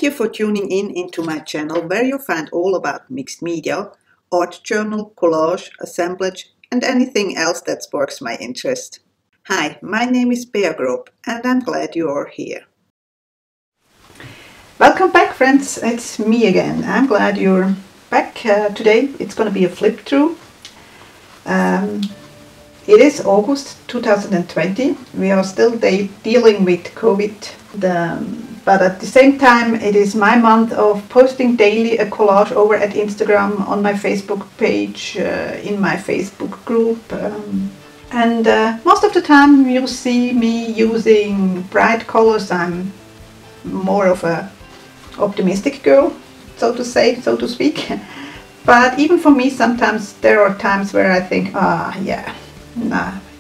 you for tuning in into my channel where you'll find all about mixed media, art journal, collage, assemblage and anything else that sparks my interest. Hi, my name is Grob and I'm glad you are here. Welcome back friends, it's me again. I'm glad you're back. Today it's going to be a flip through. It is August 2020. We are still dealing with COVID, but at the same time it is my month of posting daily a collage over at Instagram, on my Facebook page, in my Facebook group. And most of the time you see me using bright colors. I'm more of a optimistic girl, so to speak. But even for me, sometimes there are times where I think,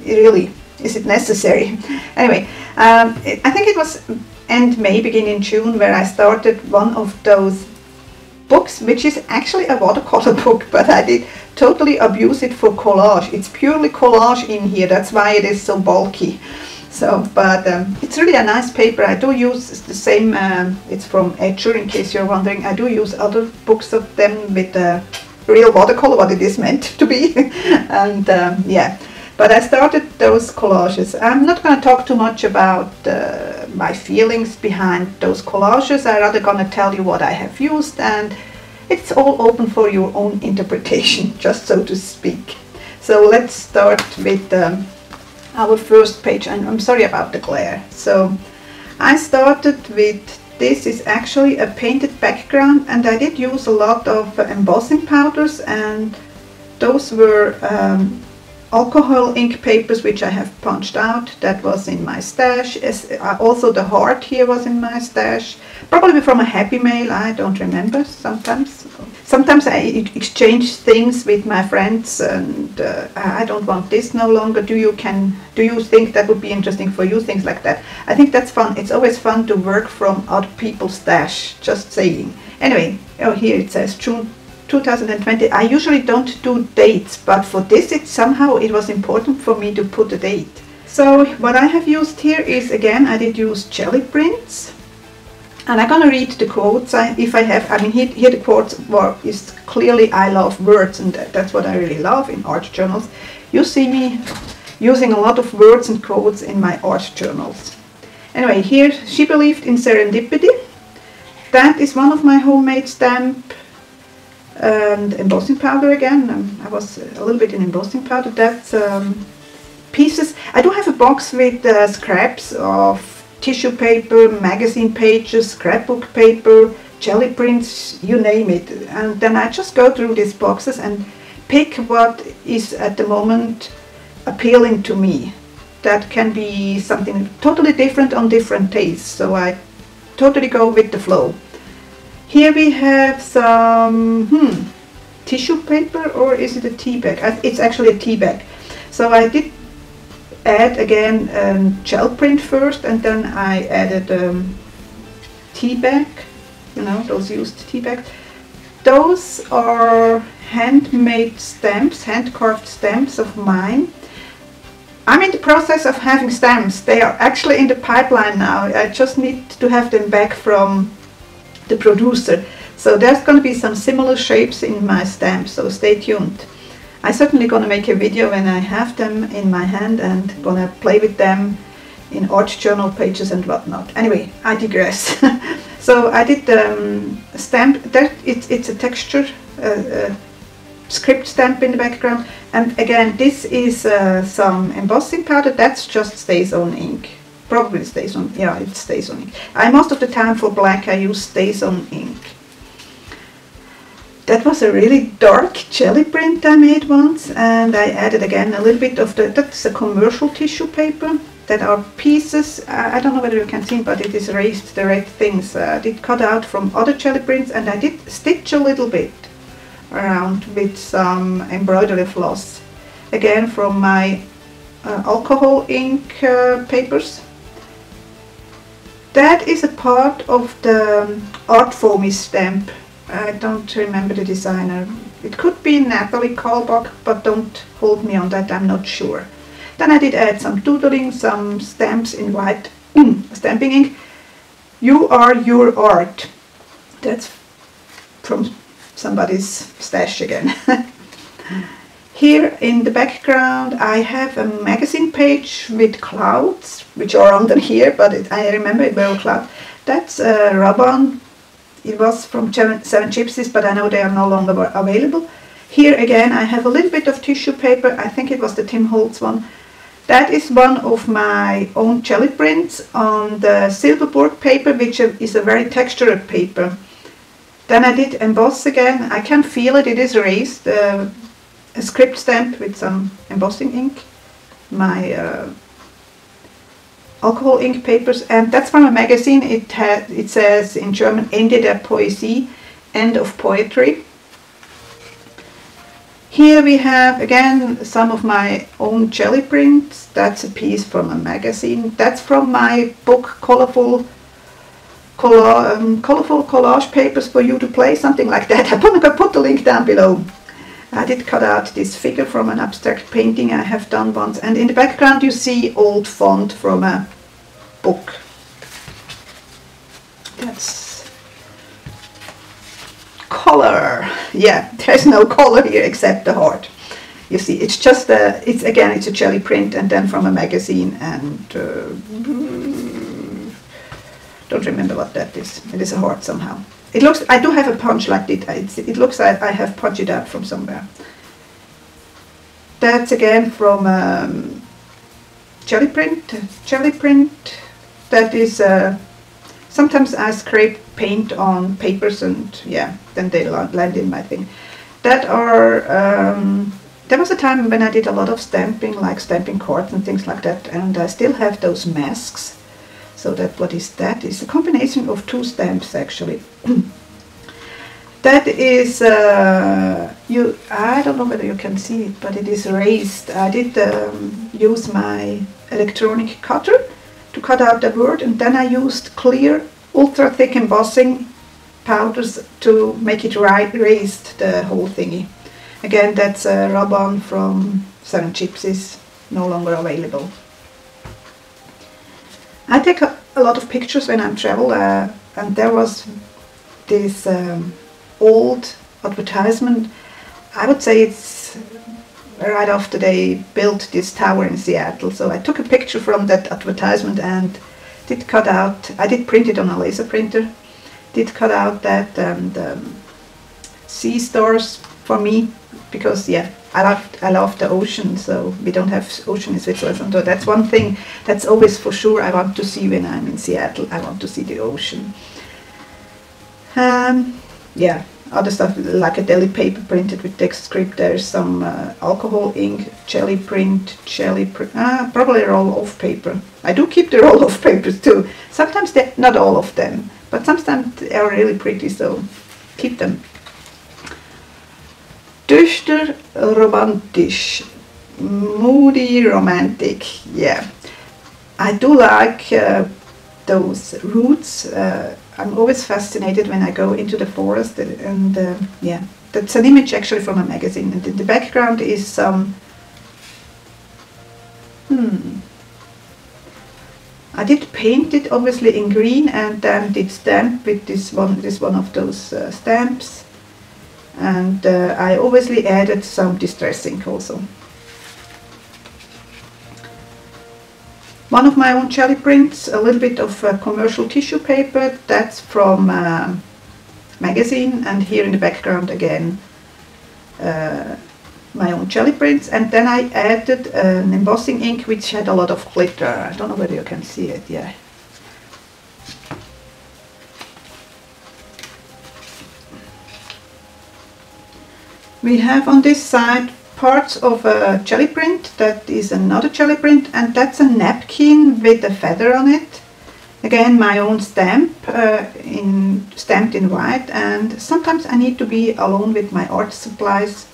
really, is it necessary? Anyway, I think it was end May, beginning June, where I started one of those books, which is actually a watercolor book, but I did totally abuse it for collage. It's purely collage in here, that's why it is so bulky. So, but it's really a nice paper. I do use the same, it's from Artjournal, in case you're wondering. I do use other books of them with real watercolor, what it is meant to be. And yeah, but I started those collages. I'm not going to talk too much about my feelings behind those collages. I'm rather going to tell you what I have used, and it's all open for your own interpretation, just so to speak. So let's start with our first page, and I'm sorry about the glare. So I started with, this is actually a painted background, and I did use a lot of embossing powders, and those were alcohol ink papers which I have punched out. That was in my stash. Also the heart here was in my stash, probably from a Happy Mail, I don't remember. Sometimes I exchange things with my friends, and I don't want this no longer. Do you think that would be interesting for you? Things like that. I think that's fun. It's always fun to work from other people's stash, just saying. Anyway, oh, here it says June 2020. I usually don't do dates, but for this it was important for me to put a date. So what I have used here is, again, I did use jelly prints, and I'm gonna read the quotes if I have. I mean, here the quotes is clearly I love words, and that's what I really love in art journals. You see me using a lot of words and quotes in my art journals. Anyway, here, she believed in serendipity. That is one of my homemade stamp. And embossing powder again. I was a little bit in embossing powder. That's pieces. I do have a box with scraps of tissue paper, magazine pages, scrapbook paper, jelly prints, you name it. And then I just go through these boxes and pick what is at the moment appealing to me. That can be something totally different on different tastes. So I totally go with the flow. Here we have some tissue paper, or is it a tea bag? It's actually a tea bag. So I did add again gel print first, and then I added tea bag, you know, those used tea bags. Those are handmade stamps, hand-carved stamps of mine. I'm in the process of having stamps. They are actually in the pipeline now. I just need to have them back from the producer. So there's going to be some similar shapes in my stamps, so stay tuned. I'm certainly going to make a video when I have them in my hand and going to play with them in art journal pages and whatnot. Anyway, I digress. So I did stamp that it's a texture script stamp in the background, and again this is some embossing powder. That's just stays on ink. Probably stays on, yeah, it stays on ink. Most of the time for black I use stays on ink. That was a really dark jelly print I made once, and I added again a little bit of that's a commercial tissue paper. That are pieces, I don't know whether you can see, but it is raised the red things. I did cut out from other jelly prints, and I did stitch a little bit around with some embroidery floss. Again from my alcohol ink papers. That is a part of the Art Foamy stamp. I don't remember the designer. It could be Natalie Kalbach, but don't hold me on that, I'm not sure. Then I did add some doodling, some stamps in white stamping ink. You are your art. That's from somebody's stash again. Here in the background I have a magazine page with clouds, which are under here, but I remember it were clouds. That's a rub-on. It was from Seven Gypsies, but I know they are no longer available. Here again I have a little bit of tissue paper. I think it was the Tim Holtz one. That is one of my own jelly prints on the Silverboard paper, which is a very textured paper. Then I did emboss again. I can feel it, it is raised. A script stamp with some embossing ink. My alcohol ink papers, and that's from a magazine. It says in German Ende der Poesie, end of poetry. Here we have again some of my own jelly prints. That's a piece from a magazine. That's from my book Colorful Collage Papers for You to Play, something like that. I'm going to put the link down below. I did cut out this figure from an abstract painting I have done once, and in the background you see old font from a book. That's color. Yeah, there's no color here except the heart. You see, it's just it's a jelly print, and then from a magazine, and don't remember what that is. It is a heart somehow. It looks, I do have a punch like it. It looks like I have punched it out from somewhere. That's again from jelly print. That is, sometimes I scrape paint on papers, and yeah, then they land in my thing. That are, there was a time when I did a lot of stamping, like stamping cards and things like that, and I still have those masks. So that, what is that? It's a combination of two stamps actually. That is, I don't know whether you can see it, but it is raised. I did use my electronic cutter to cut out the word, and then I used clear, ultra thick embossing powders to make it raised, the whole thingy. Again, that's a rub-on from Seven Gypsies, no longer available. I take a lot of pictures when I travel, and there was this old advertisement. I would say it's right after they built this tower in Seattle. So I took a picture from that advertisement and did cut out, I did print it on a laser printer, did cut out that sea stars for me, because yeah, I love the ocean, so we don't have ocean in Switzerland. So that's one thing that's always for sure I want to see when I'm in Seattle. I want to see the ocean. Yeah, other stuff like a deli paper printed with text script. There's some alcohol ink, jelly print, probably a roll of paper. I do keep the roll of papers too. Sometimes not all of them, but sometimes they are really pretty, so keep them. Düster romantisch, moody romantic. Yeah, I do like those roots. I'm always fascinated when I go into the forest, and yeah, that's an image actually from a magazine, and in the background is some I did paint it obviously in green, and then did stamp with this one of those stamps, and I obviously added some distress ink also. One of my own jelly prints, a little bit of commercial tissue paper, that's from magazine, and here in the background again my own jelly prints, and then I added an embossing ink which had a lot of glitter. I don't know whether you can see it, yeah. We have on this side parts of a jelly print. That is another jelly print, and that's a napkin with a feather on it. Again, my own stamp, stamped in white, and sometimes I need to be alone with my art supplies.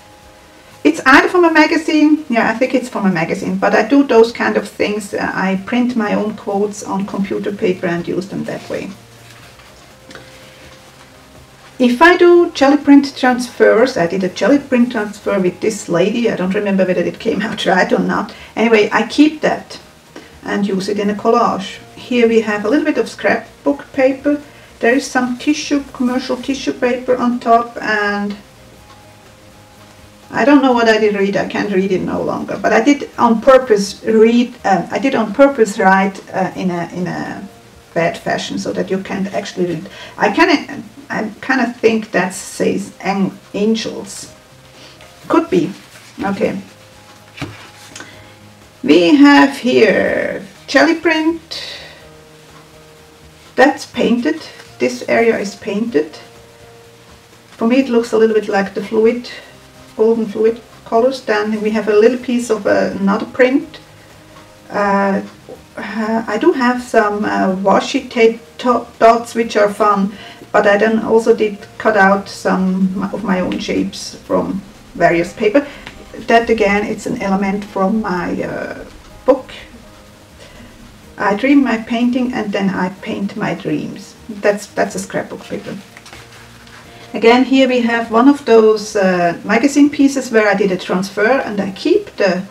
It's either from a magazine, yeah, I think it's from a magazine, but I do those kind of things. I print my own quotes on computer paper and use them that way. If I do jelly print transfers, I did a jelly print transfer with this lady. I don't remember whether it came out right or not. Anyway, I keep that and use it in a collage. Here we have a little bit of scrapbook paper. There is some tissue, commercial tissue paper on top, and I don't know what I did read. I can't read it no longer. But I did on purpose read. I did on purpose write in a bad fashion so that you can't actually read. I kind of think that says angels. Could be. Okay. We have here jelly print. That's painted. This area is painted. For me it looks a little bit like the fluid, golden fluid colors. Then we have a little piece of another print. I do have some washi tape dots which are fun, but I then also did cut out some of my own shapes from various paper. That again, it's an element from my book. I dream my painting and then I paint my dreams. That's a scrapbook paper. Again, here we have one of those magazine pieces where I did a transfer and I keep the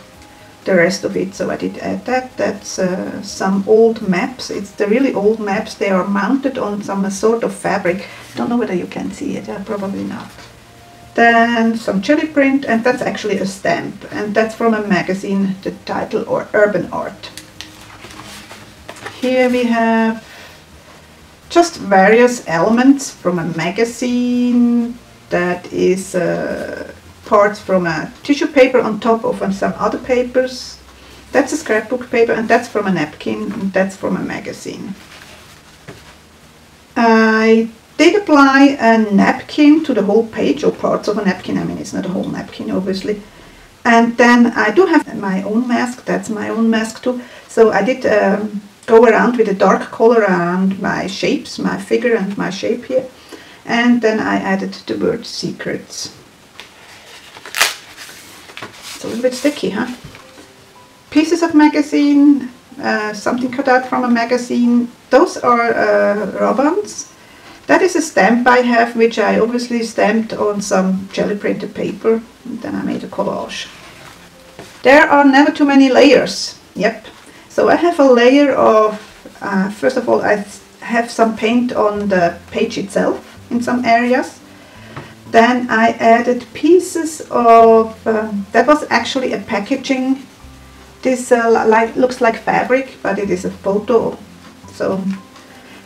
rest of it. So I did add that. That's some old maps. It's the really old maps. They are mounted on some sort of fabric. Don't know whether you can see it. Probably not. Then some jelly print, and that's actually a stamp, and that's from a magazine, the title or Urban Art. Here we have just various elements from a magazine. That is parts from a tissue paper on top of some other papers. That's a scrapbook paper, and that's from a napkin, and that's from a magazine. I did apply a napkin to the whole page, or parts of a napkin. I mean, it's not a whole napkin, obviously. And then I do have my own mask. That's my own mask too. So I did go around with a dark color around my shapes, my figure and my shape here. And then I added the word secrets. It's a little bit sticky, huh? Pieces of magazine, something cut out from a magazine. Those are rub-ons. That is a stamp I have, which I obviously stamped on some jelly printed paper, and then I made a collage. There are never too many layers. Yep. So I have a layer of, first of all, I have some paint on the page itself in some areas. Then I added pieces of, that was actually a packaging. This looks like fabric, but it is a photo. So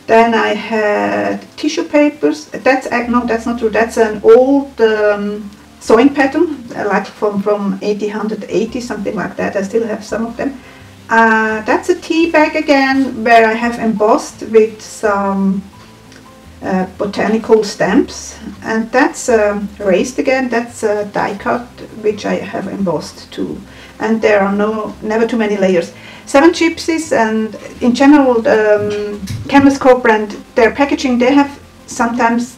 then I had tissue papers. No, that's not true. That's an old sewing pattern, like from 1880, something like that. I still have some of them. That's a tea bag again, where I have embossed with some botanical stamps. And that's raised again. That's a die cut, which I have embossed too. And there are never too many layers. Seven Gypsies and in general Canvas Corp brand, their packaging, they have sometimes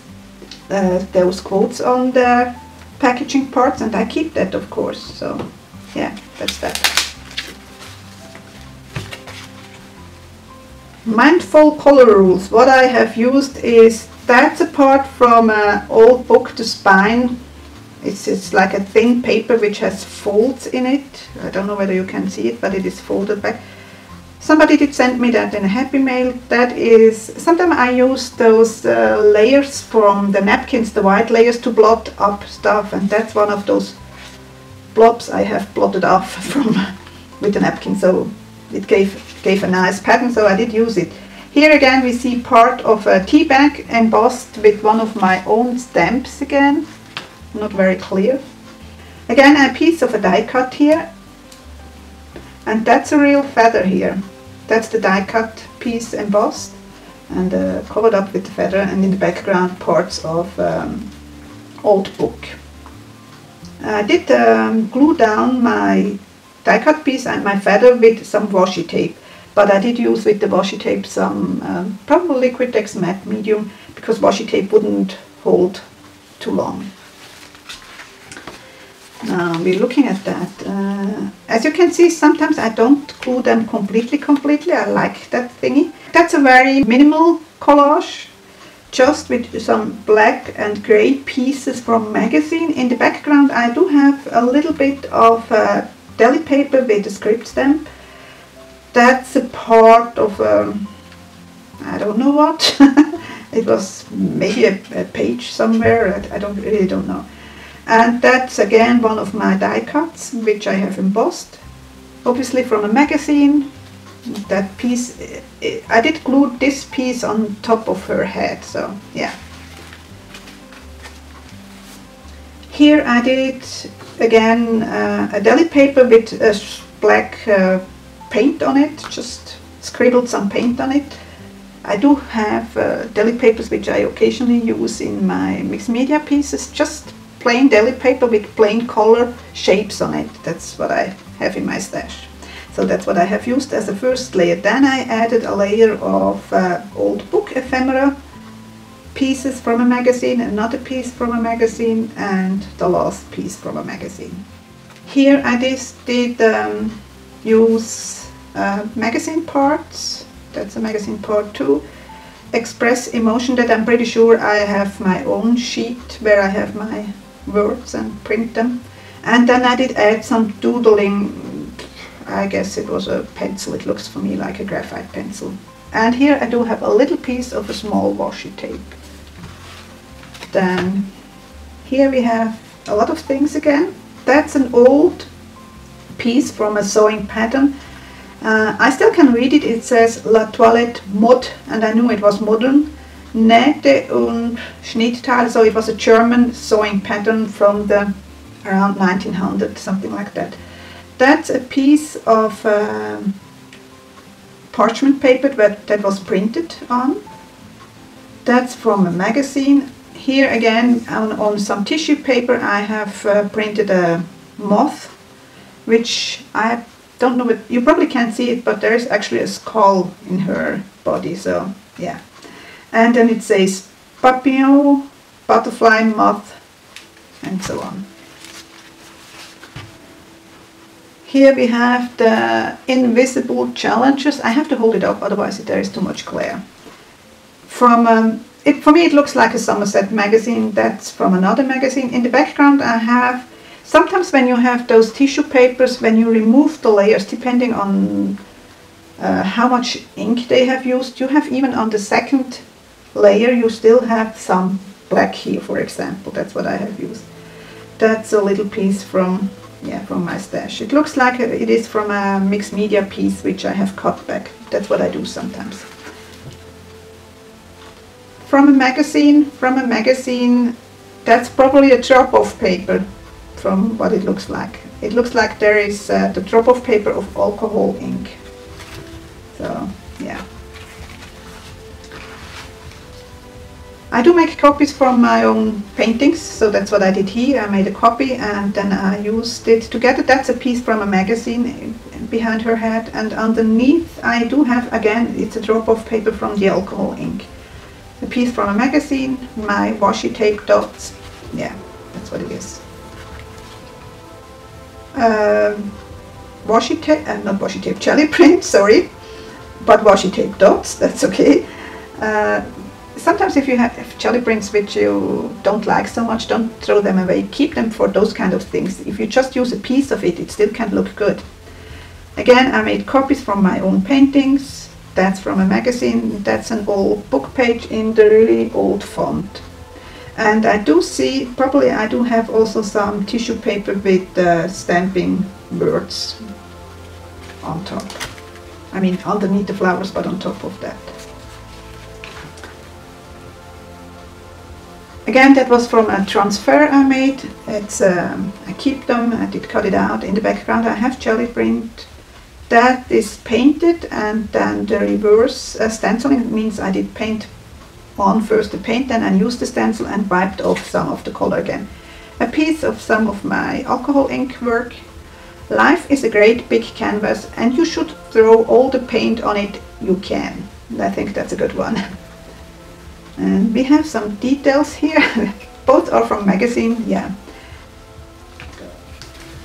those quotes on the packaging parts, and I keep that, of course. So yeah, that's that. Mindful color rules. What I have used is, that's a part from an old book, The Spine. It's like a thin paper which has folds in it. I don't know whether you can see it, but it is folded back. Somebody did send me that in a happy mail. That is, sometimes I use those layers from the napkins, the white layers, to blot up stuff, and that's one of those blobs I have blotted off from with the napkin. So it gave a nice pattern, so I did use it. Here again we see part of a tea bag embossed with one of my own stamps again. Not very clear. Again, a piece of a die cut here, and that's a real feather here. That's the die cut piece embossed and covered up with the feather, and in the background parts of old book. I did glue down my die cut piece and my feather with some washi tape, but I did use with the washi tape some probably Liquitex matte medium, because washi tape wouldn't hold too long. Now we're looking at that. As you can see, sometimes I don't glue them completely. I like that thingy. That's a very minimal collage, just with some black and grey pieces from magazine. In the background I do have a little bit of deli paper with a script stamp. That's a part of I don't know what. It was maybe a page somewhere, I really don't know. And that's again one of my die cuts, which I have embossed, obviously from a magazine. That piece, I did glue this piece on top of her head, so yeah. Here I did again a deli paper with black paint on it, just scribbled some paint on it. I do have deli papers which I occasionally use in my mixed media pieces, just plain deli paper with plain color shapes on it. That's what I have in my stash. So that's what I have used as a first layer. Then I added a layer of old book ephemera pieces from a magazine, another piece from a magazine, and the last piece from a magazine. Here I did use magazine parts. That's a magazine part 2. Express emotion, that I'm pretty sure I have my own sheet where I have my words and print them. And then I did add some doodling. I guess it was a pencil. It looks for me like a graphite pencil. And here I do have a little piece of a small washi tape. Then here we have a lot of things again. That's an old piece from a sewing pattern. I still can read it. It says La Toilette Mode, and I knew it was modern. Nähte und Schnittteil, so it was a German sewing pattern from the around 1900, something like that. That's a piece of parchment paper that was printed on. That's from a magazine. Here again on some tissue paper I have printed a moth, which I don't know, but you probably can't see it, but there is actually a skull in her body, so yeah. And then it says papillon, butterfly, moth, and so on. Here we have the invisible challenges. I have to hold it up, otherwise there is too much glare. From for me it looks like a Somerset magazine. That's from another magazine. In the background I have, sometimes when you have those tissue papers, when you remove the layers, depending on how much ink they have used, you have even on the second layer you still have some black here, for example. That's what I have used. That's a little piece from my stash. It looks like it is from a mixed media piece which I have cut back. That's what I do sometimes. From a magazine, that's probably a drop-off paper from what it looks like. It looks like there is the drop-off paper of alcohol ink. So yeah. I do make copies from my own paintings, so that's what I did here. I made a copy and then I used it together. That's a piece from a magazine behind her head, and underneath I do have, again, it's a drop-off paper from the alcohol ink. A piece from a magazine, my washi tape dots. Yeah, that's what it is. Washi tape, not washi tape, jelly print, sorry, but washi tape dots, that's okay. Sometimes if you have jelly prints which you don't like so much, don't throw them away, keep them for those kind of things. If you just use a piece of it, it still can look good. Again, I made copies from my own paintings. That's from a magazine. That's an old book page in the really old font. And I do see, probably I do have also some tissue paper with stamping words on top. I mean underneath the flowers, but on top of that. Again, that was from a transfer I made. It's I keep them, I did cut it out. In the background I have jelly print. That is painted, and then the reverse stenciling means I did paint on first the paint, then I used the stencil and wiped off some of the color again. A piece of some of my alcohol ink work. Life is a great big canvas and you should throw all the paint on it you can. And I think that's a good one. And we have some details here. Both are from magazine, yeah.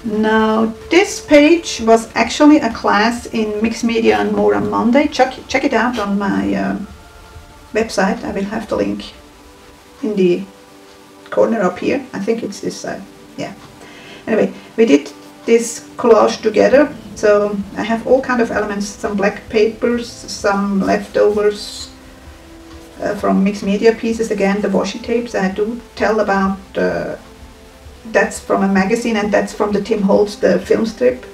Now this page was actually a class in Mixed Media and More on Monday. Check it out on my website. I will have the link in the corner up here. I think it's this side, yeah. Anyway, we did this collage together. So I have all kind of elements, some black papers, some leftovers, from mixed media pieces. Again, the washi tapes I do tell about, that's from a magazine, and that's from the Tim Holtz, the film strip.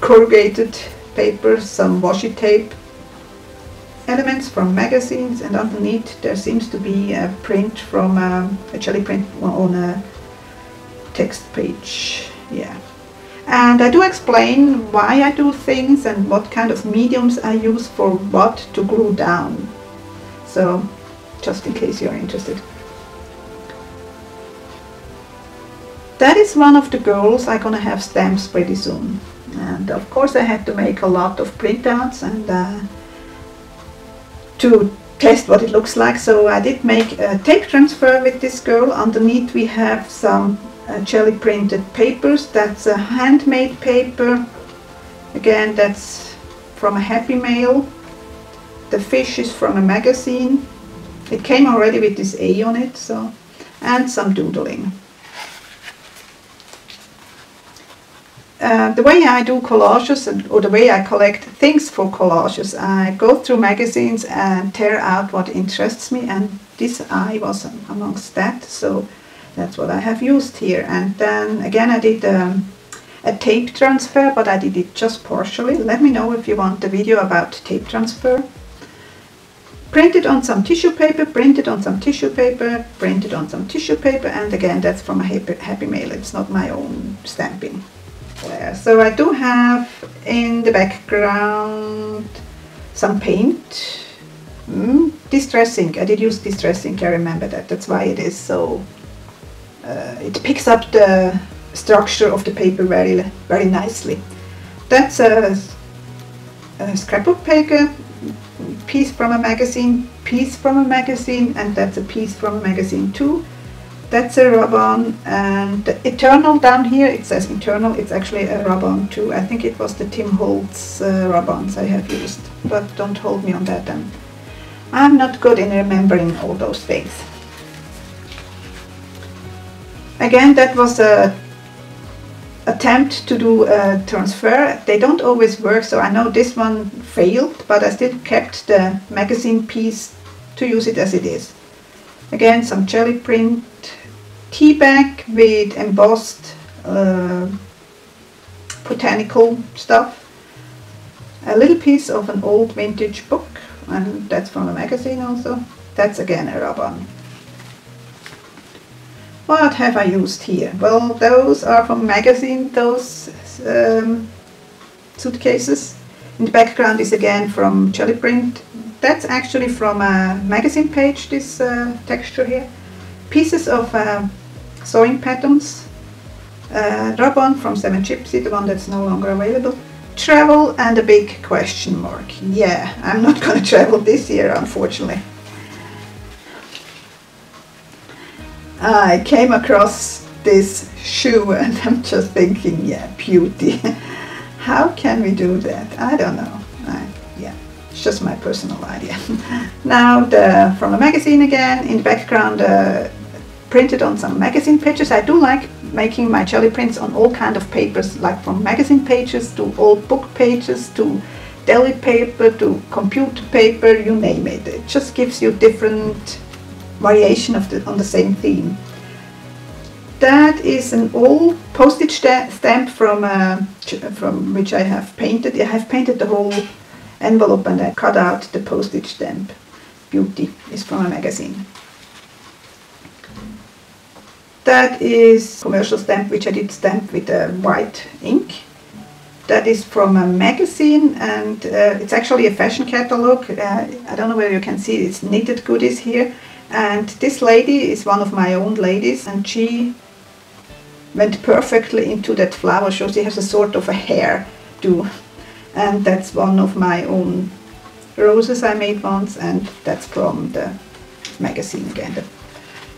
Corrugated paper, some washi tape, elements from magazines, and underneath there seems to be a print from a jelly print on a text page. Yeah. And I do explain why I do things and what kind of mediums I use for what to glue down. So, just in case you're interested. That is one of the goals. I'm gonna have stamps pretty soon. And of course I had to make a lot of printouts and to test what it looks like. So I did make a tape transfer with this girl. Underneath we have some jelly printed papers. That's a handmade paper. Again, that's from a Happy Mail. The fish is from a magazine. It came already with this A on it, so, and some doodling. The way I do collages, or the way I collect things for collages, I go through magazines and tear out what interests me, and this eye was amongst that, so that's what I have used here. And then again I did a tape transfer, but I did it just partially. Let me know if you want a video about tape transfer. Printed on some tissue paper, printed on some tissue paper, printed on some tissue paper, and again that's from a Happy Mail, it's not my own stamping. So I do have in the background some paint. Distress ink, I did use distress ink, I remember that, that's why it is so, it picks up the structure of the paper very, very nicely. That's a scrapbook paper, piece from a magazine, piece from a magazine, and that's a piece from a magazine too. That's a rub-on, and the Eternal down here, it says Eternal, it's actually a rub-on too. I think it was the Tim Holtz rub-ons I have used, but don't hold me on that then. I'm not good in remembering all those things. Again, that was a attempt to do a transfer. They don't always work, so I know this one failed, but I still kept the magazine piece to use it as it is. Again, some jelly print, tea bag with embossed botanical stuff, a little piece of an old vintage book, and that's from a magazine also. That's again a rub-on. What have I used here? Well, those are from magazine, those suitcases. In the background is again from jelly print. That's actually from a magazine page, this texture here. Pieces of sewing patterns. Rub-on from 7 Gypsy, the one that's no longer available. Travel and a big question mark. Yeah, I'm not going to travel this year, unfortunately. I came across this shoe and I'm just thinking, yeah, beauty. How can we do that? I don't know. Yeah, it's just my personal idea. Now, from a magazine again, in the background, printed on some magazine pages. I do like making my jelly prints on all kind of papers, like from magazine pages to old book pages to deli paper to computer paper, you name it. It just gives you different variation of on the same theme. That is an old postage stamp from which I have painted. I have painted the whole envelope and I cut out the postage stamp. Beauty is from a magazine. That is commercial stamp which I did stamp with white ink. That is from a magazine, and it's actually a fashion catalog. I don't know whether you can see it's knitted goodies here. And this lady is one of my own ladies, and she went perfectly into that flower show. She has a sort of a hair too, and that's one of my own roses I made once, and that's from the magazine again, the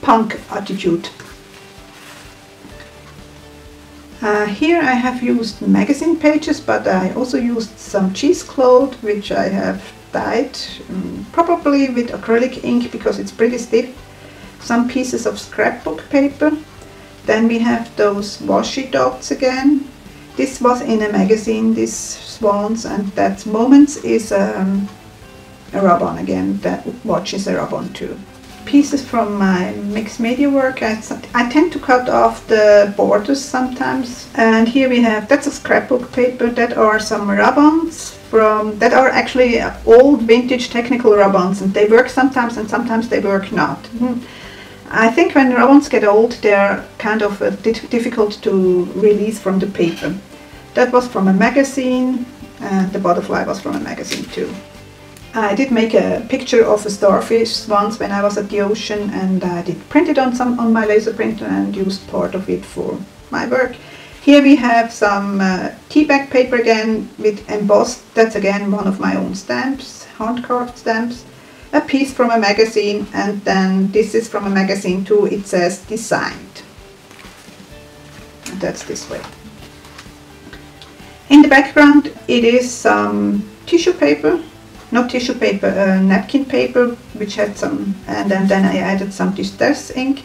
Punk Attitude. Here I have used magazine pages, but I also used some cheesecloth which I have dyed, probably with acrylic ink because it's pretty stiff. Some pieces of scrapbook paper. Then we have those washi dots again. This was in a magazine, these swans, and that Moments is a rub-on again. That watch is a rub-on too. Pieces from my mixed media work. I tend to cut off the borders sometimes, and here we have, that's a scrapbook paper. That are some rub-ons from, that are actually old vintage technical rub-ons, and they work sometimes and sometimes they work not. I think when rub-ons get old, they're kind of difficult to release from the paper. That was from a magazine, and the butterfly was from a magazine too. I did make a picture of a starfish once when I was at the ocean, and I did print it on my laser printer and used part of it for my work. Here we have some tea bag paper again with embossed. That's again one of my own stamps, handcraft stamps. A piece from a magazine, and then this is from a magazine too. It says designed. And that's this way. In the background it is some tissue paper. Not tissue paper, napkin paper, which had some, and then I added some distress ink.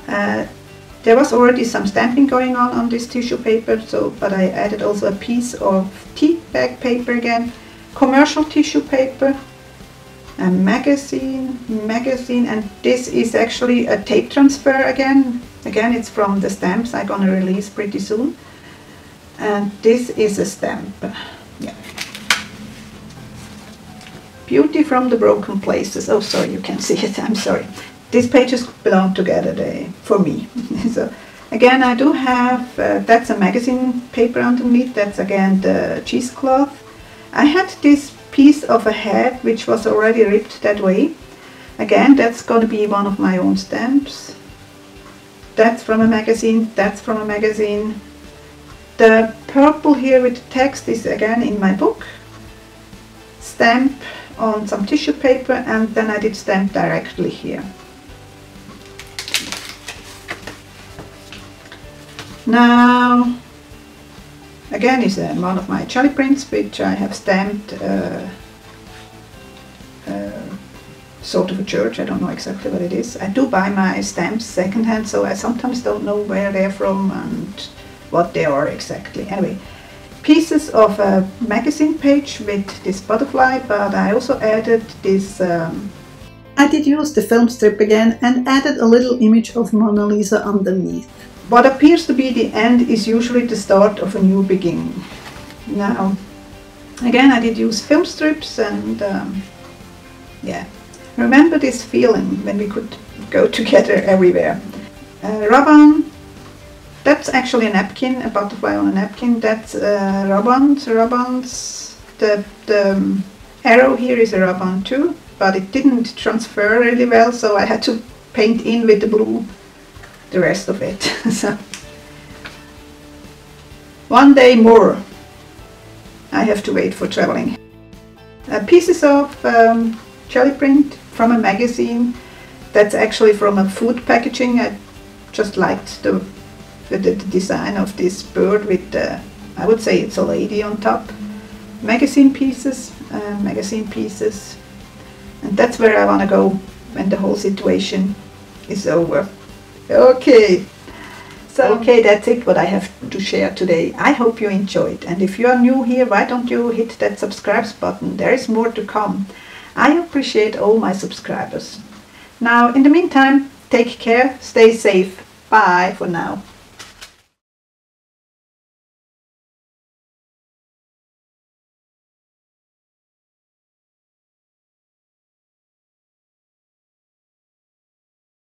There was already some stamping going on this tissue paper, but I added also a piece of tea bag paper again, commercial tissue paper, a magazine, and this is actually a tape transfer again. Again, it's from the stamps I'm gonna release pretty soon, and this is a stamp. Yeah. Beauty from the Broken Places. Oh, sorry, you can't see it. I'm sorry. These pages belong together for me. So again, I do have, that's a magazine paper underneath. That's again the cheesecloth. I had this piece of a head which was already ripped that way. Again, that's going to be one of my own stamps. That's from a magazine. That's from a magazine. The purple here with the text is again in my book. Stamp on some tissue paper, and then I did stamp directly here. Now again is one of my jelly prints which I have stamped sort of a church. I don't know exactly what it is. I do buy my stamps secondhand, so I sometimes don't know where they're from and what they are exactly. Anyway, pieces of a magazine page with this butterfly, but I also added this, I did use the film strip again and added a little image of Mona Lisa underneath. What appears to be the end is usually the start of a new beginning. Now, again, I did use film strips, and yeah, remember this feeling when we could go together everywhere. Rub-on. That's actually a napkin, a butterfly on a napkin. That's rub-ons. The arrow here is a rub-on too, but it didn't transfer really well, so I had to paint in with the blue the rest of it. So one day more. I have to wait for traveling. Pieces of jelly print from a magazine. That's actually from a food packaging. I just liked the design of this bird with the, I would say it's a lady on top. Magazine pieces, and that's where I want to go when the whole situation is over. Okay, so okay, that's it what I have to share today. I hope you enjoyed, and if you are new here, why don't you hit that subscribe button? There is more to come. I appreciate all my subscribers. Now, in the meantime, take care, stay safe. Bye for now.